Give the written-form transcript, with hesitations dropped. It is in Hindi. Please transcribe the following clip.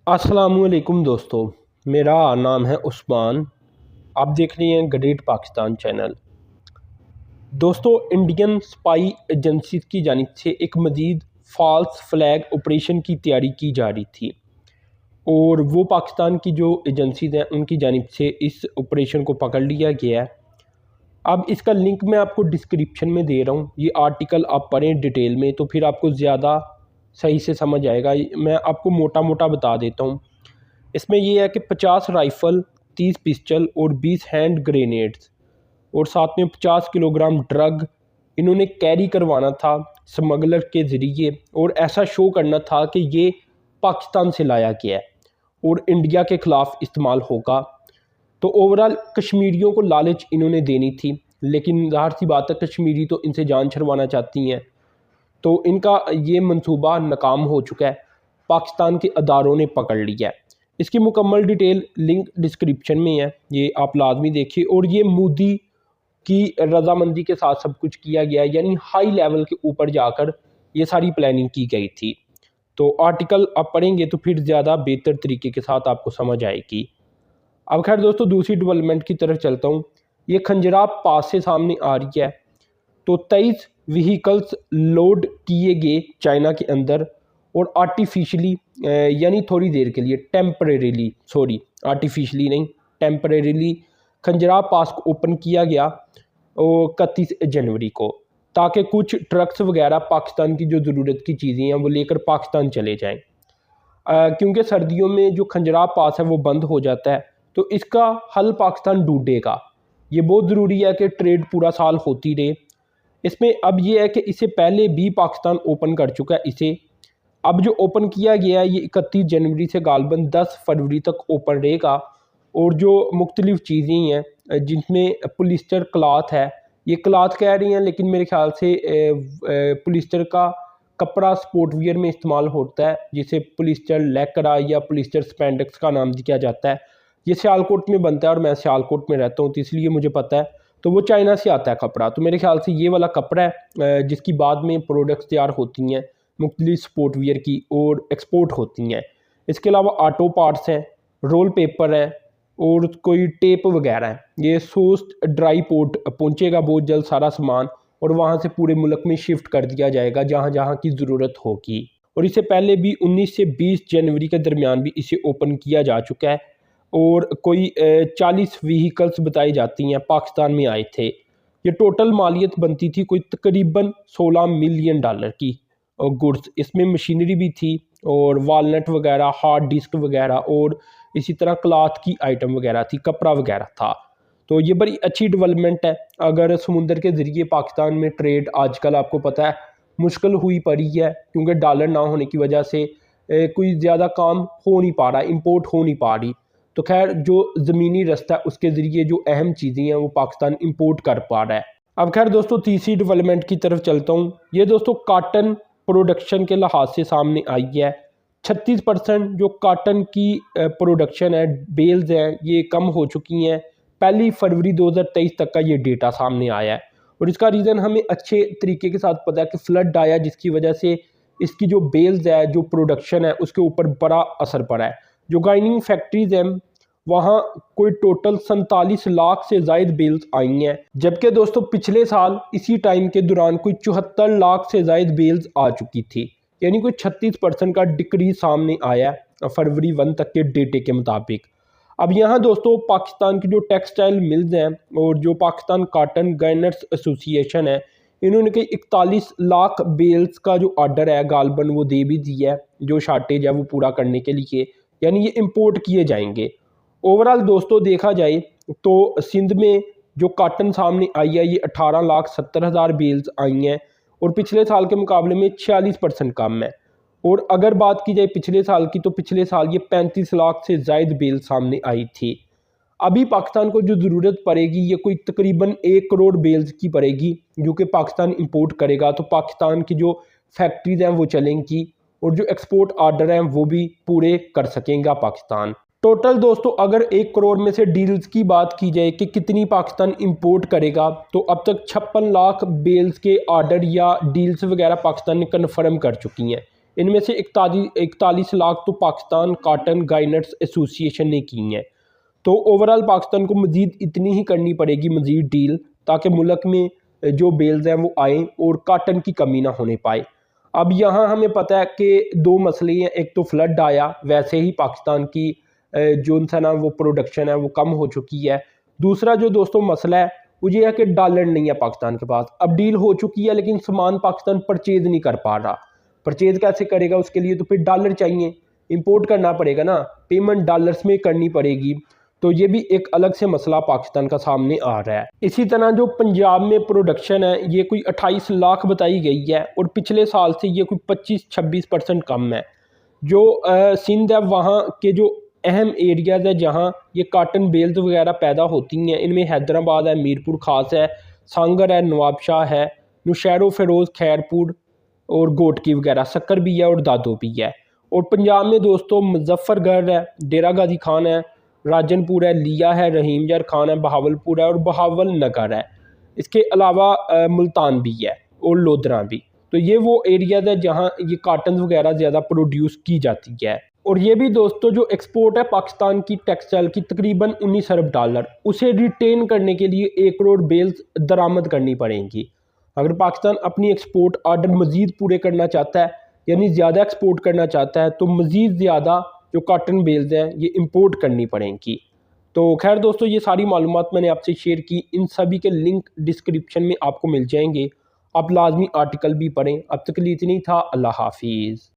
अस्सलामुअलैकुम दोस्तों, मेरा नाम है उस्मान। आप देख रहे हैं ग्रेट पाकिस्तान चैनल। दोस्तों, इंडियन स्पाई एजेंसी की जानिब से एक मज़ीद फ़ाल्स फ्लैग ऑपरेशन की तैयारी की जा रही थी और वो पाकिस्तान की जो एजेंसीज़ हैं उनकी जानिब से इस ऑपरेशन को पकड़ लिया गया है। अब इसका लिंक मैं आपको डिस्क्रिप्शन में दे रहा हूँ। ये आर्टिकल आप पढ़ें डिटेल में तो फिर आपको ज़्यादा सही से समझ आएगा। मैं आपको मोटा मोटा बता देता हूँ। इसमें ये है कि 50 राइफ़ल, 30 पिस्टल और 20 हैंड ग्रेनेड्स और साथ में 50 किलोग्राम ड्रग इन्होंने कैरी करवाना था स्मगलर के ज़रिए, और ऐसा शो करना था कि ये पाकिस्तान से लाया गया है और इंडिया के ख़िलाफ़ इस्तेमाल होगा। तो ओवरऑल कश्मीरियों को लालच इन्होंने देनी थी, लेकिन ज़ाहिर सी बात है कश्मीरी तो इनसे जान छुड़वाना चाहती हैं। तो इनका ये मंसूबा नाकाम हो चुका है, पाकिस्तान के अदारों ने पकड़ लिया है। इसकी मुकम्मल डिटेल लिंक डिस्क्रिप्शन में है, ये आप लाजमी देखिए। और ये मोदी की रजामंदी के साथ सब कुछ किया गया, यानी हाई लेवल के ऊपर जाकर ये सारी प्लानिंग की गई थी। तो आर्टिकल आप पढ़ेंगे तो फिर ज़्यादा बेहतर तरीके के साथ आपको समझ आएगी। अब खैर दोस्तों, दूसरी डेवलपमेंट की तरफ चलता हूँ। ये खंजराब पास से सामने आ रही है। तो 23 व्हीकल्स लोड किए गए चाइना के अंदर और आर्टिफिशली यानी थोड़ी देर के लिए टेम्परेरीली, सॉरी आर्टिफिशली नहीं, टेम्परेरीली खंजराब पास को ओपन किया गया 31 जनवरी को, ताकि कुछ ट्रक्स वगैरह पाकिस्तान की जो ज़रूरत की चीज़ें हैं वो लेकर पाकिस्तान चले जाएं। क्योंकि सर्दियों में जो खंजराब पास है वो बंद हो जाता है, तो इसका हल पाकिस्तान ढूंढेगा। ये बहुत ज़रूरी है कि ट्रेड पूरा साल होती रहे। इसमें अब ये है कि इसे पहले भी पाकिस्तान ओपन कर चुका है इसे। अब जो ओपन किया गया है ये 31 जनवरी से गालबन 10 फरवरी तक ओपन रहेगा। और जो मुख्तलिफ़ चीज़ें हैं जिनमें पुलिस्टर क्लॉथ है, ये क्लॉथ कह रही हैं लेकिन मेरे ख्याल से पुलिस्टर का कपड़ा स्पोर्ट वियर में इस्तेमाल होता है, जिसे पुलिस्टर लैकरा या पुलिस्टर स्पैंडक्स का नाम दिया जाता है। ये सियालकोट में बनता है और मैं सियालकोट में रहता हूँ तो इसलिए मुझे पता है। तो वो चाइना से आता है कपड़ा, तो मेरे ख्याल से ये वाला कपड़ा है जिसकी बाद में प्रोडक्ट्स तैयार होती हैं मुख्तलिफ स्पोर्ट वियर की और एक्सपोर्ट होती हैं। इसके अलावा ऑटो पार्ट्स हैं, रोल पेपर है और कोई टेप वगैरह है। ये सोस्ट ड्राई पोर्ट पहुँचेगा बहुत जल्द सारा सामान, और वहाँ से पूरे मुल्क में शिफ्ट कर दिया जाएगा जहाँ जहाँ की ज़रूरत होगी। और इससे पहले भी 19 से 20 जनवरी के दरमियान भी इसे ओपन किया जा चुका है और कोई 40 व्हीकल्स बताई जाती हैं पाकिस्तान में आए थे। ये टोटल मालियत बनती थी कोई तकरीबन $16 मिलियन की गुड्स। इसमें मशीनरी भी थी और वालनट वगैरह, हार्ड डिस्क वगैरह और इसी तरह क्लॉथ की आइटम वगैरह थी, कपड़ा वगैरह था। तो ये बड़ी अच्छी डेवलपमेंट है। अगर समुंदर के ज़रिए पाकिस्तान में ट्रेड आजकल आपको पता है मुश्किल हुई पड़ी है, क्योंकि डॉलर ना होने की वजह से कोई ज़्यादा काम हो नहीं पा रहा, इंपोर्ट हो नहीं पा रही। तो खैर जो ज़मीनी रास्ता है उसके ज़रिए जो अहम चीज़ें हैं वो पाकिस्तान इंपोर्ट कर पा रहा है। अब खैर दोस्तों, तीसरी डेवलपमेंट की तरफ चलता हूँ। ये दोस्तों काटन प्रोडक्शन के लिहाज से सामने आई है। 36% जो काटन की प्रोडक्शन है, बेल्स हैं, ये कम हो चुकी हैं। 1 फरवरी 2023 तक का ये डेटा सामने आया है और इसका रीज़न हमें अच्छे तरीके के साथ पता है कि फ्लड आया, जिसकी वजह से इसकी जो बेल्स है, जो प्रोडक्शन है, उसके ऊपर बड़ा असर पड़ा है। जो गाइनिंग फैक्ट्रीज हैं वहाँ कोई टोटल 47 लाख से ज़ायद बेल्स आई हैं, जबकि दोस्तों पिछले साल इसी टाइम के दौरान कोई 74 लाख से ज़ायद बेल्स आ चुकी थी, यानी कोई 36% का डिक्रीज सामने आया फरवरी 1 तक के डेटे के मुताबिक। अब यहाँ दोस्तों पाकिस्तान की जो टेक्सटाइल मिल्स हैं और जो पाकिस्तान काटन गाइनर्स एसोसिएशन है, इन्होंने कई 41 लाख बेल्स का जो ऑर्डर है गालबन वो दे भी दिया है, जो शार्टेज है वो पूरा करने के लिए, यानी ये इंपोर्ट किए जाएंगे। ओवरऑल दोस्तों देखा जाए तो सिंध में जो काटन सामने आई है ये 18,70,000 बेल्स आई हैं और पिछले साल के मुकाबले में 46% कम है। और अगर बात की जाए पिछले साल की, तो पिछले साल ये 35 लाख से ज़ायद बेल सामने आई थी। अभी पाकिस्तान को जो ज़रूरत पड़ेगी ये कोई तकरीबन 1 करोड़ बेल्स की पड़ेगी, जो कि पाकिस्तान इंपोर्ट करेगा। तो पाकिस्तान की जो फैक्ट्रीज हैं वो चलेंगी और जो एक्सपोर्ट आर्डर हैं वो भी पूरे कर सकेगा पाकिस्तान। टोटल दोस्तों अगर 1 करोड़ में से डील्स की बात की जाए कि कितनी पाकिस्तान इंपोर्ट करेगा, तो अब तक 56 लाख बेल्स के ऑर्डर या डील्स वगैरह पाकिस्तान ने कन्फर्म कर चुकी हैं। इनमें से 41 लाख तो पाकिस्तान काटन गाइनर्स एसोसिएशन ने की हैं। तो ओवरऑल पाकिस्तान को मज़ीद इतनी ही करनी पड़ेगी, मज़ीद डील, ताकि मुल्क में जो बेल्स हैं वो आएँ और काटन की कमी ना होने पाए। अब यहाँ हमें पता है कि दो मसले हैं, एक तो फ्लड आया, वैसे ही पाकिस्तान की जो सा ना वो प्रोडक्शन है वो कम हो चुकी है। दूसरा जो दोस्तों मसला है वो ये है कि डॉलर नहीं है पाकिस्तान के पास। अब डील हो चुकी है लेकिन सामान पाकिस्तान परचेज़ नहीं कर पा रहा। परचेज़ कैसे करेगा? उसके लिए तो फिर डॉलर चाहिए, इंपोर्ट करना पड़ेगा ना, पेमेंट डॉलर्स में करनी पड़ेगी। तो ये भी एक अलग से मसला पाकिस्तान का सामने आ रहा है। इसी तरह जो पंजाब में प्रोडक्शन है ये कोई 28 लाख बताई गई है और पिछले साल से ये कोई 25-26% कम है। जो सिंध है वहाँ के जो अहम एरियाज़ है जहाँ ये काटन बेल्स वगैरह पैदा होती हैं, इनमें हैदराबाद है, मीरपुर ख़ास है, सांगर है, नवाबशाह है, नौशहरा फ़िरोज़, खैरपुर और गोटकी वगैरह, सक्कर भी है और दादो भी है। और पंजाब में दोस्तों मुजफ्फरगढ़ है, डेरा गाजी खान है, राजनपुर है, लिया है, रहीमयार खान है, बहावलपुर है और बहावल नगर है। इसके अलावा मुल्तान भी है और लोधरा भी। तो ये वो एरियाज़ है जहाँ ये काटन वगैरह ज़्यादा प्रोड्यूस की जाती है। और ये भी दोस्तों जो एक्सपोर्ट है पाकिस्तान की टेक्सटाइल की तकरीबन 19 अरब डॉलर, उसे रिटेन करने के लिए 1 करोड़ बेल्स दरामद करनी पड़ेंगी। अगर पाकिस्तान अपनी एक्सपोर्ट आर्डर मज़ीद पूरे करना चाहता है, यानी ज़्यादा एक्सपोर्ट करना चाहता है, तो मज़ीद ज़्यादा जो काटन बेल्स हैं ये इंपोर्ट करनी पड़ेंगी। तो खैर दोस्तों, ये सारी मालूमात मैंने आपसे शेयर की, इन सभी के लिंक डिस्क्रिप्शन में आपको मिल जाएंगे। आप लाजमी आर्टिकल भी पढ़ें। अब तक के लिए इतनी था। अल्लाह हाफिज़।